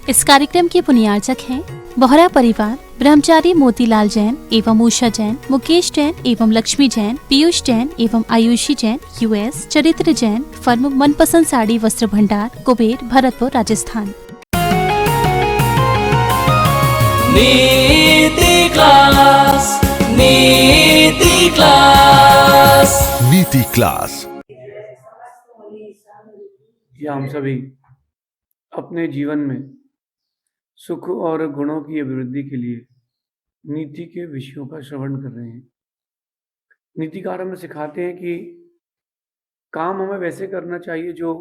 इस कार्यक्रम के पुण्यार्चक हैं बोहरा परिवार, ब्रह्मचारी मोतीलाल जैन एवं उषा जैन, मुकेश जैन एवं लक्ष्मी जैन, पीयूष जैन एवं आयुषी जैन, यूएस, चरित्र जैन, फर्म मनपसंद साड़ी वस्त्र भंडार, कुबेर, भरतपुर, राजस्थान। नीति क्लास, नीति क्लास, नीति क्लास। या हम सभी अपने जीवन में सुख और गुणों की अभिवृद्धि के लिए नीति के विषयों का श्रवण कर रहे हैं। नीतिकार हमें सिखाते हैं कि काम हमें वैसे करना चाहिए जो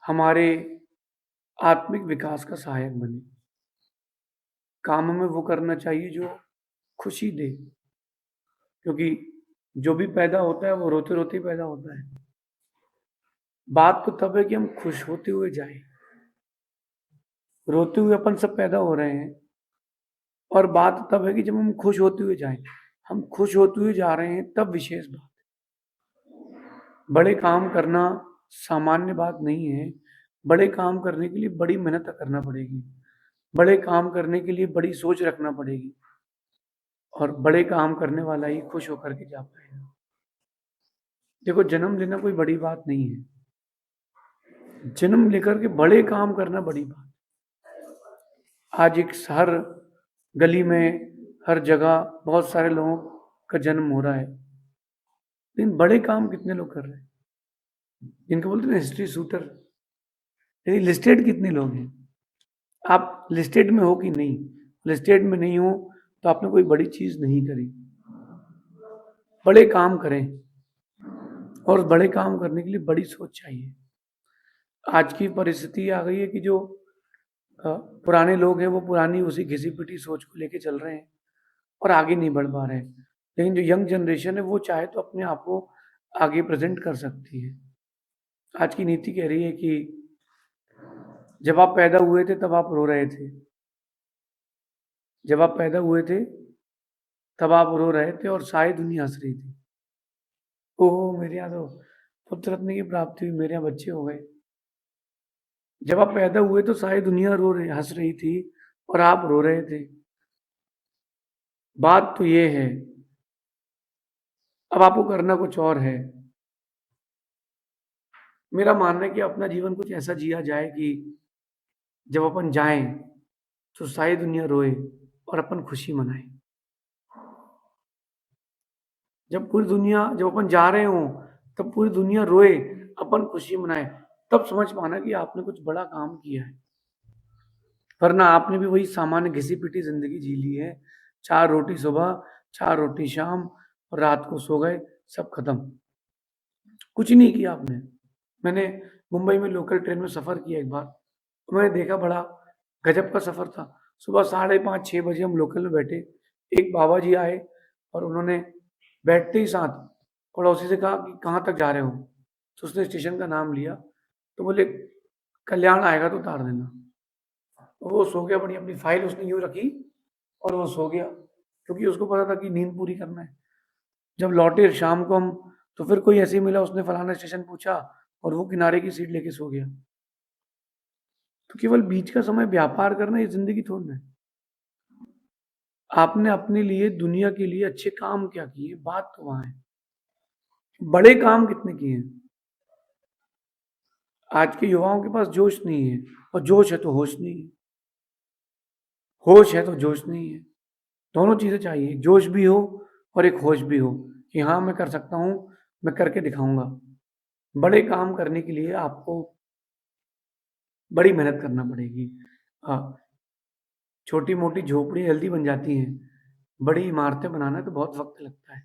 हमारे आत्मिक विकास का सहायक बने। काम हमें वो करना चाहिए जो खुशी दे, क्योंकि जो भी पैदा होता है वो रोते रोते पैदा होता है। बात तो तब है कि हम खुश होते हुए जाएं। रोते हुए अपन सब पैदा हो रहे हैं, और बात तब है कि जब हम खुश होते हुए जाएं। हम खुश होते हुए जा रहे हैं तब विशेष बात है। बड़े काम करना सामान्य बात नहीं है। बड़े काम करने के लिए बड़ी मेहनत करना पड़ेगी। बड़े काम करने के लिए बड़ी सोच रखना पड़ेगी, और बड़े काम करने वाला ही खुश होकर के जा पाएगा। देखो, जन्म लेना कोई बड़ी बात नहीं है। जन्म लेकर के बड़े काम करना बड़ी बात। आज एक हर गली में, हर जगह बहुत सारे लोगों का जन्म हो रहा है, लेकिन बड़े काम कितने लोग कर रहे हैं? जिनको बोलते हैं हिस्ट्री शूटर, लेकिन लिस्टेड कितने लोग हैं? आप लिस्टेड में हो कि नहीं? लिस्टेड में नहीं हो तो आपने कोई बड़ी चीज नहीं करी। बड़े काम करें, और बड़े काम करने के लिए बड़ी सोच चाहिए। आज की परिस्थिति आ गई है कि जो पुराने लोग हैं वो पुरानी उसी घिसी पिटी सोच को लेके चल रहे हैं और आगे नहीं बढ़ पा रहे हैं। लेकिन जो यंग जनरेशन है वो चाहे तो अपने आप को आगे प्रेजेंट कर सकती है। आज की नीति कह रही है कि जब आप पैदा हुए थे तब आप रो रहे थे। जब आप पैदा हुए थे तब आप रो रहे थे और सारी दुनिया हंस रही थी। ओहो, मेरे यहाँ तो पुत्र रत्न की प्राप्ति हुई, मेरे यहाँ बच्चे हो गए। जब आप पैदा हुए तो सारी दुनिया हंस रही थी और आप रो रहे थे। बात तो ये है, अब आपको करना कुछ और है। मेरा मानना है कि अपना जीवन कुछ ऐसा जिया जाए कि जब अपन जाएं तो सारी दुनिया रोए और अपन खुशी मनाएं। जब अपन जा रहे हो तब पूरी दुनिया रोए, अपन खुशी मनाए, तब समझ पाना कि आपने कुछ बड़ा काम किया है। वरना आपने भी वही सामान्य घिसी पिटी जिंदगी जी ली है। 4 रोटी सुबह, 4 रोटी शाम, और रात को सो गए, सब खत्म। कुछ नहीं किया आपने। मैंने मुंबई में लोकल ट्रेन में सफर किया एक बार, तो मैंने देखा बड़ा गजब का सफर था। सुबह 5:30-6 बजे हम लोकल में बैठे, एक बाबा जी आए और उन्होंने बैठते ही साथ पड़ोसी से कहा कि कहाँ तक जा रहे हो? तो उसने स्टेशन का नाम लिया, तो बोले कल्याण आएगा तो उतार देना। वो सो गया, बड़ी अपनी फाइल उसने यूं रखी और वो सो गया, क्योंकि उसको पता था कि नींद पूरी करना है। जब लौटे शाम को हम, तो फिर कोई ऐसे ही मिला, उसने फलाना स्टेशन पूछा और वो किनारे की सीट लेके सो गया। तो केवल बीच का समय व्यापार करना ये जिंदगी थोड़ी है। आपने अपने लिए, दुनिया के लिए अच्छे काम क्या किए, बात तो वहां है। बड़े काम कितने किए हैं? आज के युवाओं के पास जोश नहीं है, और जोश है तो होश नहीं है। होश है तो जोश नहीं है। दोनों चीजें चाहिए, जोश भी हो और एक होश भी हो कि हाँ मैं कर सकता हूं, मैं करके दिखाऊंगा। बड़े काम करने के लिए आपको बड़ी मेहनत करना पड़ेगी। छोटी मोटी झोपड़ी जल्दी बन जाती हैं, बड़ी इमारतें बनाना तो बहुत वक्त लगता है।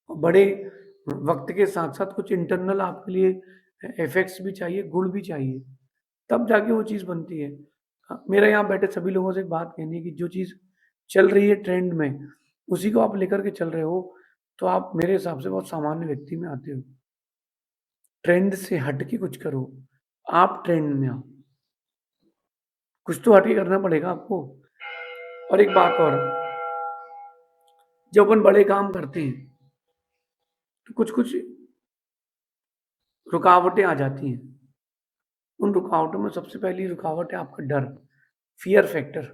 और बड़े वक्त के साथ साथ कुछ इंटरनल आपके लिए इफेक्ट्स भी चाहिए, गुण भी चाहिए, तब जाके वो चीज़ बनती है। मेरा यहाँ बैठे सभी लोगों से एक बात कहनी है कि जो चीज़ चल रही है ट्रेंड में, उसी को आप लेकर के चल रहे हो, तो आप मेरे हिसाब से बहुत सामान्य व्यक्ति में आते हो। ट्रेंड से हट के कुछ करो, आप ट्रेंड में आओ। कुछ तो हट के करना पड़ेगा आपको। और एक बात और, जब अपन बड़े काम करते हैं तो कुछ कुछ रुकावटें आ जाती हैं। उन रुकावटों में सबसे पहली रुकावट है आपका डर, फियर फैक्टर।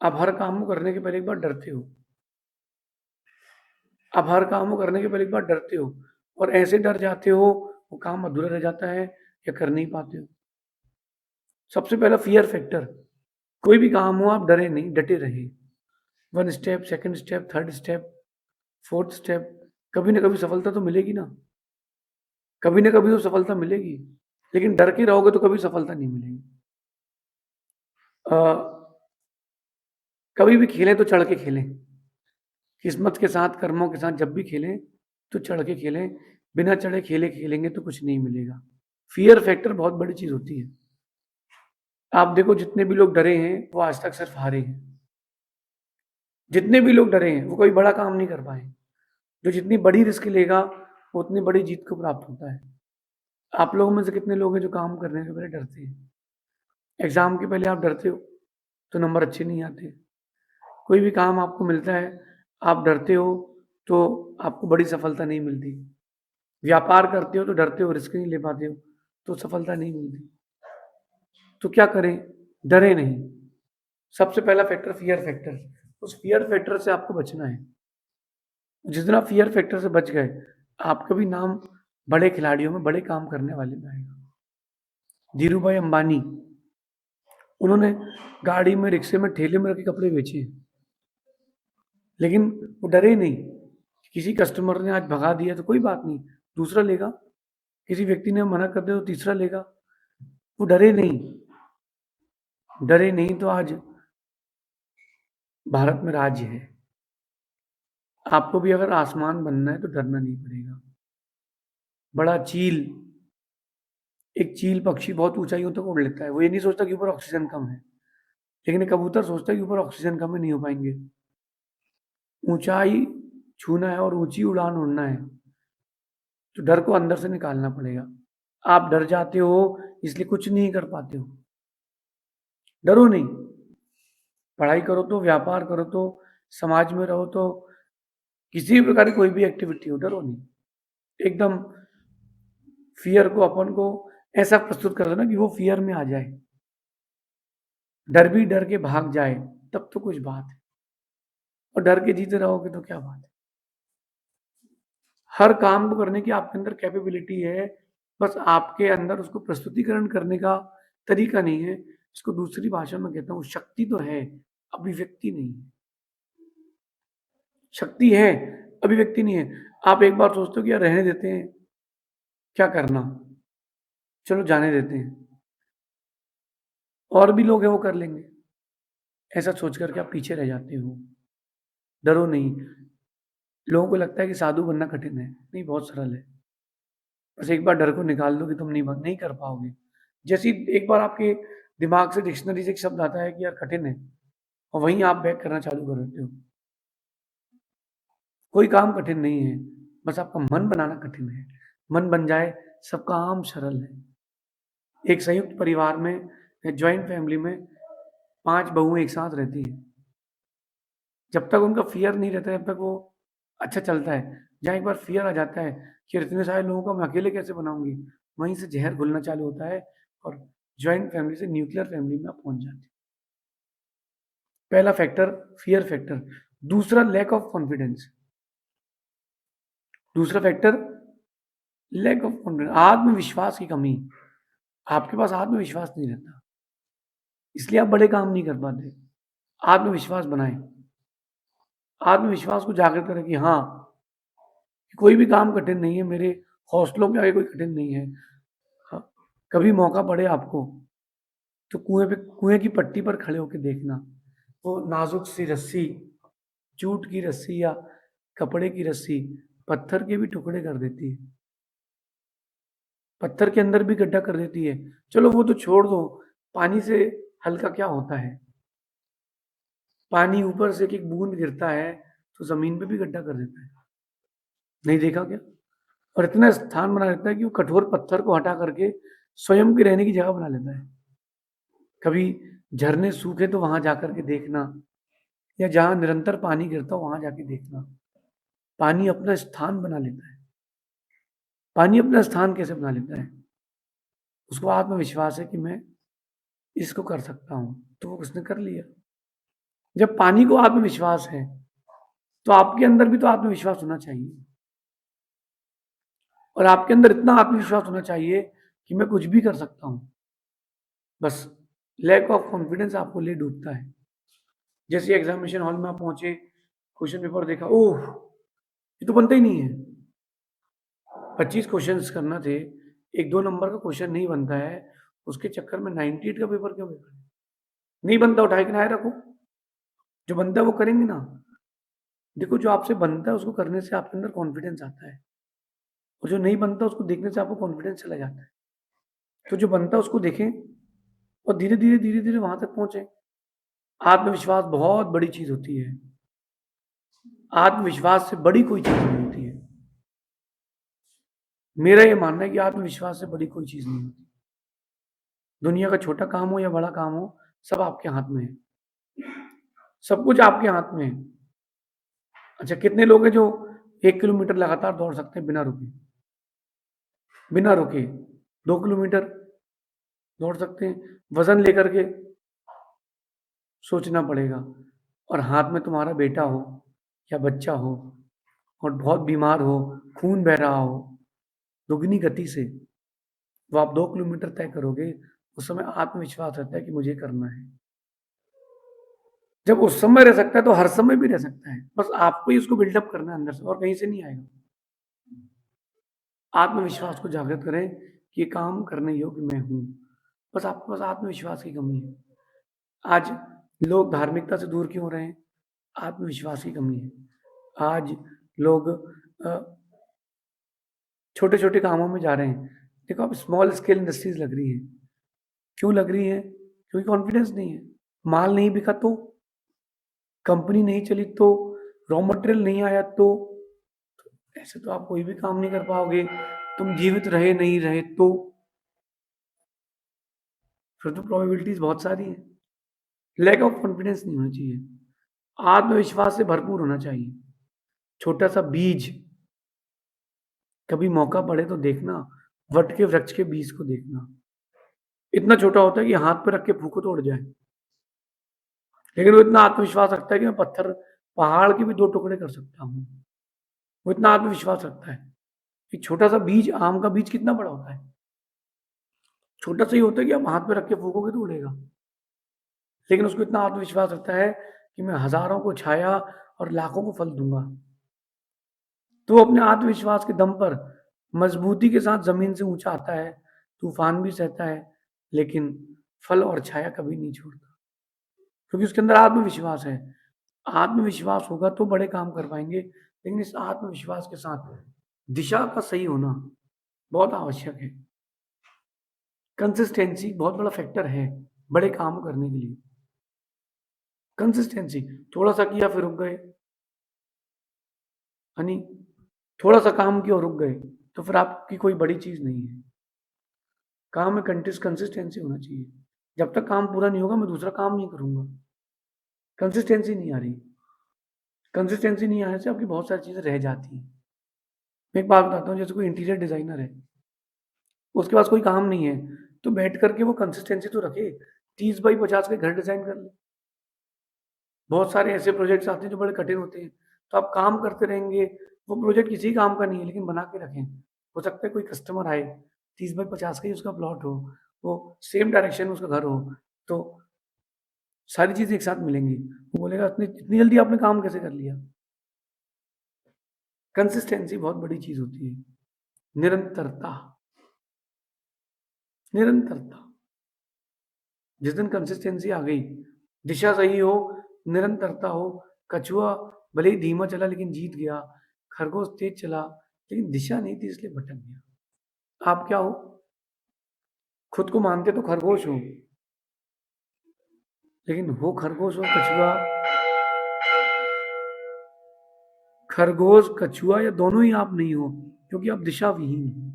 आप हर काम को करने के पहले एक बार डरते हो। आप हर काम को करने के पहले एक बार डरते हो और ऐसे डर जाते हो वो काम अधूरा रह जाता है या कर नहीं पाते हो। सबसे पहला फियर फैक्टर। कोई भी काम हो आप डरे नहीं, डटे रहे। 1 step, 2nd step, 3rd step, 4th step, कभी ना कभी सफलता तो मिलेगी ना। कभी ना कभी तो सफलता मिलेगी, लेकिन डर के रहोगे तो कभी सफलता नहीं मिलेगी। कभी भी खेलें तो चढ़ के खेलें। किस्मत के साथ, कर्मों के साथ जब भी खेलें तो चढ़ के खेलें। बिना चढ़े खेलेंगे तो कुछ नहीं मिलेगा। फियर फैक्टर बहुत बड़ी चीज होती है। आप देखो जितने भी लोग डरे हैं वो आज तक सिर्फ हारे हैं। जितने भी लोग डरे हैं वो कोई बड़ा काम नहीं कर पाए। जो जितनी बड़ी रिस्क लेगा वो उतनी बड़ी जीत को प्राप्त होता है। आप लोगों में से कितने लोग हैं जो काम करने से पहले डरते हैं? एग्जाम के पहले आप डरते हो तो नंबर अच्छे नहीं आते। कोई भी काम आपको मिलता है, आप डरते हो तो आपको बड़ी सफलता नहीं मिलती। व्यापार करते हो तो डरते हो, रिस्क नहीं ले पाते हो तो सफलता नहीं मिलती। तो क्या करें? डरे नहीं। सबसे पहला फैक्टर फियर फैक्टर। उस फियर फैक्टर से आपको बचना है। जिस दिन आप फियर फैक्टर से बच गए, आपका भी नाम बड़े खिलाड़ियों में, बड़े काम करने वाले में आएगा। धीरू भाई अंबानी, उन्होंने गाड़ी में, रिक्शे में, ठेले में रखे कपड़े बेचे, लेकिन वो डरे नहीं। किसी कस्टमर ने आज भगा दिया तो कोई बात नहीं, दूसरा लेगा। किसी व्यक्ति ने मना कर दिया तो तीसरा लेगा। वो डरे नहीं। डरे नहीं तो आज भारत में राज्य है। आपको भी अगर आसमान बनना है तो डरना नहीं पड़ेगा। बड़ा चील, एक चील पक्षी बहुत ऊंचाइयों तक उड़ लेता है। वो ये नहीं सोचता कि ऊपर ऑक्सीजन कम है, लेकिन एक कबूतर सोचता है कि ऊपर ऑक्सीजन कम है, नहीं हो पाएंगे। ऊंचाई छूना है और ऊंची उड़ान उड़ना है तो डर को अंदर से निकालना पड़ेगा। आप डर जाते हो इसलिए कुछ नहीं कर पाते हो। डरो नहीं। पढ़ाई करो तो, व्यापार करो तो, समाज में रहो तो, किसी भी प्रकार की कोई भी एक्टिविटी हो, डरो नहीं। एकदम फियर को, अपन को ऐसा प्रस्तुत कर देना कि वो फियर में आ जाए, डर भी डर के भाग जाए, तब तो कुछ बात है। और डर के जीते रहोगे तो क्या बात है। हर काम को करने की आपके अंदर कैपेबिलिटी है, बस आपके अंदर उसको प्रस्तुतिकरण करने का तरीका नहीं है। इसको दूसरी भाषा में कहता हूं शक्ति तो है, अभिव्यक्ति नहीं है। शक्ति है, अभिव्यक्ति नहीं है। आप एक बार सोचते हो कि यार रहने देते हैं, क्या करना, चलो जाने देते हैं, और भी लोग हैं वो कर लेंगे, ऐसा सोच करके आप पीछे रह जाते हो। डरो नहीं। लोगों को लगता है कि साधु बनना कठिन है, नहीं, बहुत सरल है। बस एक बार डर को निकाल दो कि तुम नहीं कर पाओगे। जैसे एक बार आपके दिमाग से, डिक्शनरी से एक शब्द आता है कि यार कठिन है, और वहीं आप बैक करना चालू कर देते हो। कोई काम कठिन नहीं है, बस आपका मन बनाना कठिन है। मन बन जाए, सब काम सरल है। एक संयुक्त परिवार में, ज्वाइंट फैमिली में 5 बहुएं एक साथ रहती है। जब तक उनका फियर नहीं रहता है, जब तक वो अच्छा चलता है। जहाँ एक बार फियर आ जाता है कि इतने सारे लोगों को मैं अकेले कैसे बनाऊंगी, वहीं से जहर घुलना चालू होता है और ज्वाइंट फैमिली से न्यूक्लियर फैमिली में आप पहुंच जाते हैं। पहला फैक्टर फियर फैक्टर। दूसरा लैक ऑफ कॉन्फिडेंस। दूसरा फैक्टर लैक ऑफ कॉन्फिडेंस, आत्मविश्वास की कमी। आपके पास आत्मविश्वास नहीं रहता, इसलिए आप बड़े काम नहीं कर पाते। आत्मविश्वास बनाएं। आत्मविश्वास को जागृत करें कि हाँ, कोई भी काम कठिन नहीं है, मेरे हौसलों के आगे कोई कठिन नहीं है। हाँ, कभी मौका पड़े आपको तो कुएं की पट्टी पर खड़े होकर देखना। वो नाजुक सी रस्सी, जूट की रस्सी या कपड़े की रस्सी पत्थर के भी टुकड़े कर देती है, पत्थर के अंदर भी गड्ढा कर देती है। चलो वो तो छोड़ दो, पानी से हल्का क्या होता है। पानी ऊपर से एक बूंद गिरता है तो जमीन पे भी गड्ढा कर देता है, नहीं देखा क्या? और इतना स्थान बना लेता है कि वो कठोर पत्थर को हटा करके स्वयं के रहने की जगह बना लेता है। कभी झरने सूखे तो वहां जाकर के देखना, या जहां निरंतर पानी गिरता हो वहां जाके देखना। पानी अपना स्थान बना लेता है। पानी अपना स्थान कैसे बना लेता है? उसको आत्मविश्वास है कि मैं इसको कर सकता हूं, तो वो उसने कर लिया। जब पानी को आत्मविश्वास है तो आपके अंदर भी तो आत्मविश्वास होना चाहिए, और आपके अंदर इतना आत्मविश्वास होना चाहिए कि मैं कुछ भी कर सकता हूं। बस लैक ऑफ कॉन्फिडेंस आपको ले डूबता है। जैसे एग्जामिनेशन हॉल में आप पहुंचे, क्वेश्चन पेपर देखा, ओह ये तो बनता ही नहीं है। 25 क्वेश्चंस करना थे, एक 2 नंबर का क्वेश्चन नहीं बनता है, उसके चक्कर में 98 का पेपर क्यों पेपर नहीं बनता, उठा के किनारे रखो। जो बनता है वो करेंगे ना। देखो, जो आपसे बनता है उसको करने से आपके अंदर कॉन्फिडेंस आता है, और जो नहीं बनता उसको देखने से आपको कॉन्फिडेंस चला जाता है। तो जो बनता है उसको देखें और धीरे धीरे धीरे धीरे वहां तक पहुंचे। आत्मविश्वास बहुत बड़ी चीज होती है। आत्मविश्वास से बड़ी कोई चीज नहीं होती है। मेरा ये मानना है कि आत्मविश्वास से बड़ी कोई चीज नहीं होती। दुनिया का छोटा काम हो या बड़ा काम हो, सब आपके हाथ में है। सब कुछ आपके हाथ में है। अच्छा, कितने लोग हैं जो 1 किलोमीटर लगातार दौड़ सकते हैं बिना रुके? बिना रुके 2 किलोमीटर दौड़ सकते हैं वजन लेकर के? सोचना पड़ेगा। और हाथ में तुम्हारा बेटा हो या बच्चा हो और बहुत बीमार हो, खून बह रहा हो दुगनी गति से, वो आप 2 किलोमीटर तय करोगे। उस समय आत्मविश्वास रहता है कि मुझे करना है। जब उस समय रह सकता है तो हर समय भी रह सकता है। बस आपको ही उसको बिल्डअप करना है अंदर से, और कहीं से नहीं आएगा। आत्मविश्वास को जागृत करें कि ये काम करने योग्य मैं हूं। बस आपके पास आत्मविश्वास की कमी है। आज लोग धार्मिकता से दूर क्यों हो रहे हैं? आत्मविश्वास की कमी है। आज लोग छोटे छोटे कामों में जा रहे हैं। देखो, अब स्मॉल स्केल इंडस्ट्रीज लग रही है। क्यों लग रही है? क्योंकि कॉन्फिडेंस नहीं है। माल नहीं बिका तो, कंपनी नहीं चली तो, रॉ मटेरियल नहीं आया तो ऐसे तो आप कोई भी काम नहीं कर पाओगे। तुम जीवित रहे नहीं रहे तो फिर तो प्रोबेबिलिटीज बहुत सारी हैं। लैक ऑफ कॉन्फिडेंस नहीं होना चाहिए। आत्मविश्वास से भरपूर होना चाहिए। छोटा सा बीज, कभी मौका पड़े तो देखना, वट के वृक्ष के बीज को देखना। इतना छोटा होता है कि हाथ पे रख के फूको तो उड़ जाए, लेकिन वो इतना आत्मविश्वास रखता है कि मैं पत्थर, पहाड़ के भी 2 टुकड़े कर सकता हूँ। वो इतना आत्मविश्वास रखता है। एक छोटा सा बीज, आम का बीज कितना बड़ा होता है? छोटा सा ही होता है कि आप हाथ पे रख के फूकोगे तो उड़ेगा। लेकिन उसको इतना आत्मविश्वास रखता है कि मैं हजारों को छाया और लाखों को फल दूंगा। तो अपने आत्मविश्वास के दम पर मजबूती के साथ जमीन से ऊंचा आता है, तूफान भी सहता है, लेकिन फल और छाया कभी नहीं छोड़ता, क्योंकि उसके अंदर आत्मविश्वास है। आत्मविश्वास होगा तो बड़े काम कर पाएंगे, लेकिन इस आत्मविश्वास के साथ दिशा का सही होना बहुत आवश्यक है। कंसिस्टेंसी बहुत बड़ा फैक्टर है बड़े काम करने के लिए। कंसिस्टेंसी, थोड़ा सा किया फिर रुक गए, यानी थोड़ा सा काम किया और रुक गए, तो फिर आपकी कोई बड़ी चीज नहीं है। काम में कंसिस्टेंसी होना चाहिए। जब तक काम पूरा नहीं होगा मैं दूसरा काम नहीं करूंगा। कंसिस्टेंसी नहीं आ रही। कंसिस्टेंसी नहीं आने से आपकी बहुत सारी चीजें रह जाती हैं। मैं एक बात बताता हूँ, जैसे कोई इंटीरियर डिजाइनर है, उसके पास कोई काम नहीं है, तो बैठ करके वो कंसिस्टेंसी तो रखे, 30 बाई 50 के घर डिजाइन कर ले। बहुत सारे ऐसे प्रोजेक्ट्स आते हैं जो बड़े कठिन होते हैं, तो आप काम करते रहेंगे। वो प्रोजेक्ट किसी काम का नहीं है, लेकिन बना के रखें। हो सकता है कोई कस्टमर आए, 30 बाई 50 का ही उसका प्लॉट हो, वो सेम डायरेक्शन में उसका घर हो, तो सारी चीजें एक साथ मिलेंगी। वो बोलेगा इतनी जल्दी आपने काम कैसे कर लिया? कंसिस्टेंसी बहुत बड़ी चीज होती है। निरंतरता, निरंतरता। जिस दिन कंसिस्टेंसी आ गई, दिशा सही हो, निरंतरता हो, कछुआ भले ही धीमा चला लेकिन जीत गया, खरगोश तेज चला लेकिन दिशा नहीं थी इसलिए भटक गया। आप क्या हो? खुद को मानते तो खरगोश हो, लेकिन हो खरगोश और कछुआ। खरगोश, कछुआ या दोनों ही आप नहीं हो, क्योंकि आप दिशा विहीन हो।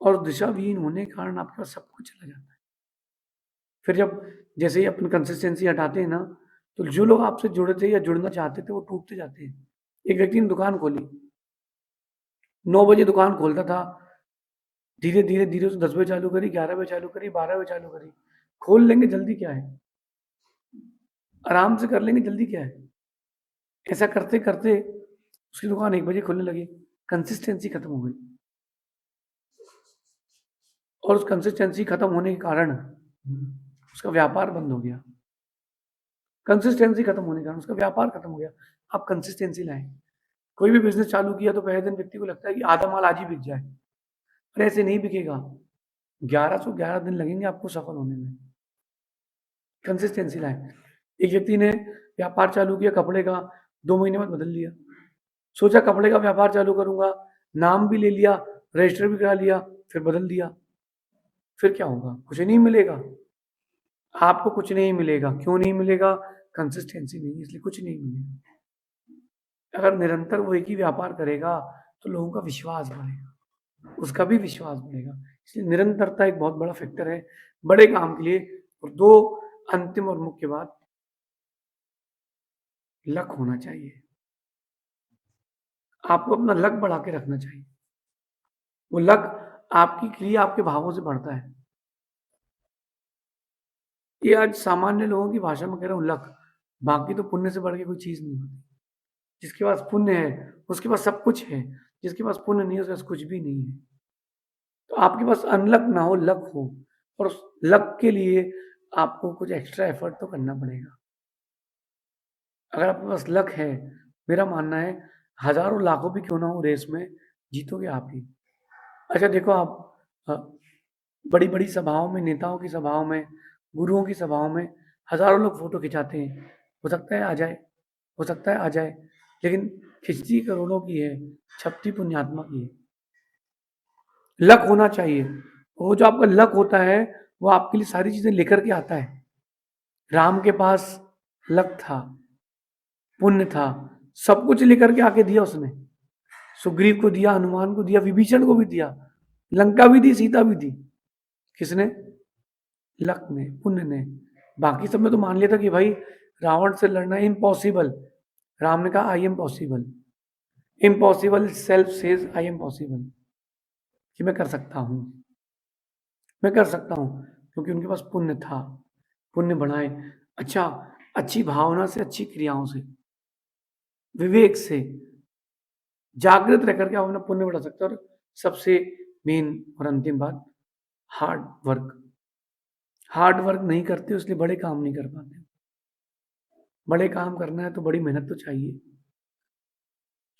और दिशा विहीन होने के कारण आपके पास सब कुछ चला जाता है। फिर जब जैसे ही अपनी कंसिस्टेंसी हटाते हैं ना, तो जो लोग आपसे जुड़े थे या जुड़ना चाहते थे वो टूटते जाते हैं। एक व्यक्ति ने दुकान खोली, 9 बजे दुकान खोलता था, धीरे धीरे धीरे उसे 10 बजे चालू करी, 11 बजे चालू करी, 12 बजे चालू करी, खोल लेंगे, जल्दी क्या है, आराम से कर लेंगे, जल्दी क्या है। ऐसा करते करते उसकी दुकान 1 बजे खुलने लगी, कंसिस्टेंसी खत्म हो गई, और उस कंसिस्टेंसी खत्म होने के कारण उसका व्यापार बंद हो गया। कंसिस्टेंसी खत्म होने के कारण उसका व्यापार खत्म हो गया। आप कंसिस्टेंसी लाएं। कोई भी बिजनेस चालू किया तो पहले दिन व्यक्ति को लगता है कि आधा माल आज ही बिक जाए, पर ऐसे नहीं बिकेगा। 1111 दिन लगेंगे आपको सफल होने में। कंसिस्टेंसी लाएं। एक व्यक्ति ने व्यापार चालू किया कपड़े का, 2 महीने बाद बदल लिया। सोचा कपड़े का व्यापार चालू करूंगा, नाम भी ले लिया, रजिस्टर भी करा लिया, फिर बदल दिया। फिर क्या होगा? कुछ नहीं मिलेगा, आपको कुछ नहीं मिलेगा। क्यों नहीं मिलेगा? कंसिस्टेंसी नहीं, इसलिए कुछ नहीं मिलेगा। अगर निरंतर वो एक ही व्यापार करेगा तो लोगों का विश्वास बढ़ेगा, उसका भी विश्वास बढ़ेगा। इसलिए निरंतरता एक बहुत बड़ा फैक्टर है बड़े काम के लिए। और 2 अंतिम और मुख्य बात, लक होना चाहिए। आपको अपना लक बढ़ा के रखना चाहिए। वो लक आपकी क्रिया, आपके भावों से बढ़ता है। ये आज सामान्य लोगों की भाषा में कह रहा हूं, लक। बाकी तो पुण्य से बढ़ के कोई चीज नहीं होती। जिसके पास पुण्य है उसके पास सब कुछ है, जिसके पास पुण्य नहीं है उसके पास कुछ भी नहीं है। तो आपके पास अनलक ना हो, लक हो, और उस लक के लिए आपको कुछ एक्स्ट्रा एफर्ट तो करना पड़ेगा। अगर आपके पास लक है, मेरा मानना है हजारों लाखों भी क्यों ना हो रेस में, जीतोगे आप ही। अच्छा देखो, आप बड़ी बड़ी सभाओं में, नेताओं की सभाओं में, गुरुओं की सभाओं में हजारों लोग फोटो खिंचाते हैं। हो सकता है आ जाए, हो सकता है आ जाए, लेकिन खिंचती करोड़ों की है, छपती पुण्यात्मा की है। लक होना चाहिए। वो जो आपका लक होता है वो आपके लिए सारी चीजें लेकर के आता है। राम के पास लक था, पुण्य था, सब कुछ लेकर के आके दिया उसने। सुग्रीव को दिया, हनुमान को दिया, विभीषण को भी दिया, लंका भी दी, सीता भी दी। किसने? लक ने, पुण्य ने। बाकी सब में तो मान लिया था कि भाई रावण से लड़ना इम्पॉसिबल। राम ने कहा I am possible. Impossible self says I am possible, कि मैं कर सकता हूं, मैं कर सकता हूं, क्योंकि उनके पास पुण्य था। पुण्य बढ़ाए, अच्छा, अच्छी भावना से, अच्छी क्रियाओं से, विवेक से, जागृत रह करके आप अपना पुण्य बढ़ा सकते हो। और सबसे मेन और अंतिम बात, हार्ड वर्क। हार्ड वर्क नहीं करते इसलिए बड़े काम नहीं कर पाते। बड़े काम करना है तो बड़ी मेहनत तो चाहिए।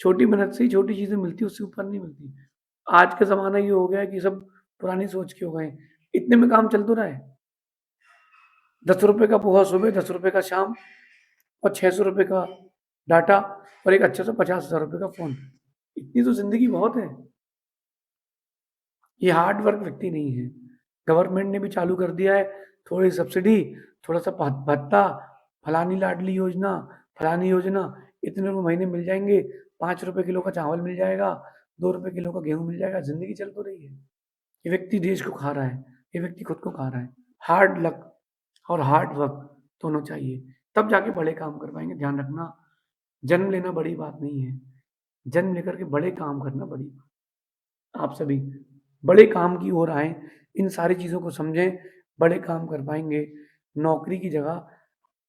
छोटी मेहनत से ही छोटी चीजें मिलती, उससे ऊपर नहीं मिलती। आज का जमाना ये हो गया है कि सब पुरानी सोच के हो गए। इतने में काम चल तो रहा है। 10 रुपए का पोहा सुबह, 10 रुपए का शाम, और 600 रुपए का डाटा, और एक अच्छा सा 50,000 रुपए का फोन। इतनी तो जिंदगी बहुत है। ये हार्ड वर्क व्यक्ति नहीं है। गवर्नमेंट ने भी चालू कर दिया है, थोड़ी सब्सिडी, थोड़ा सा भत्ता, फलानी लाडली योजना, फलानी योजना, इतने रुपए महीने मिल जाएंगे, 5 रुपए किलो का चावल मिल जाएगा, 2 रुपए किलो का गेहूं मिल जाएगा, जिंदगी चल तो रही है। ये व्यक्ति देश को खा रहा है, ये व्यक्ति खुद को खा रहा है। हार्ड लक और हार्ड वर्क दोनों चाहिए, तब जाके बड़े काम कर पाएंगे। ध्यान रखना, जन्म लेना बड़ी बात नहीं है, जन्म लेकर के बड़े काम करना बड़ी बात। आप सभी बड़े काम की ओर आए, इन सारी चीजों को समझें, बड़े काम कर पाएंगे, नौकरी की जगह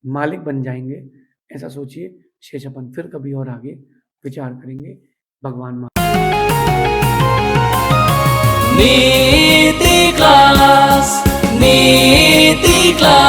मालिक बन जाएंगे। ऐसा सोचिए। शेष अपन फिर कभी और आगे विचार करेंगे। भगवान मा नीति क्लास, नीति क्लास।